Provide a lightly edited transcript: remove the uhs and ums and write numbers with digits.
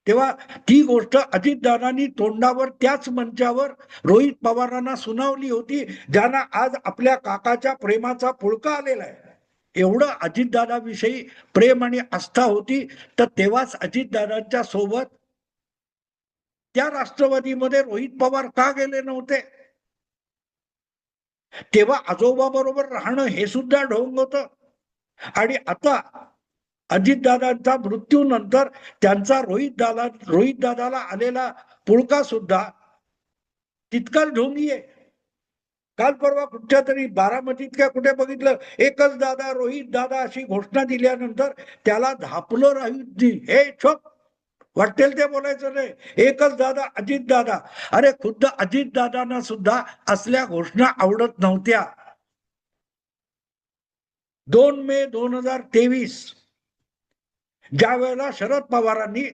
तेव्हा ती गोष्ट अजितदादांनी तोंडावर त्याच मंचावर रोहित पवारांना सुनावली होती, ज्यांना आज आपल्या काकाच्या प्रेमाचा पुळका आलेला आहे. एवढं अजितदादाविषयी प्रेम आणि आस्था होती. तर तेव्हाच अजितदादांच्या सोबत त्या राष्ट्रवादीमध्ये रोहित पवार का गेले नव्हते? तेव्हा आजोबा बरोबर राहणं हे सुद्धा ढोंग होतं. आणि आता अजितदादांचा मृत्यूनंतर त्यांचा रोहित दादाला आलेला पुळका सुद्धा तितकाच ढोंगी आहे. काल परवा कुठच्या तरी बारामतीत काय कुठे बघितलं, एकच दादा रोहित दादा अशी घोषणा दिल्यानंतर त्याला धापलं राहिली. हे छोप, वाटेल ते बोलायचं नाही, एकच दादा अजित दादा. अरे खुद्द अजित दादांना सुद्धा असल्या घोषणा आवडत नव्हत्या. 2 मे 2023 ज्या वेळेला शरद पवारांनी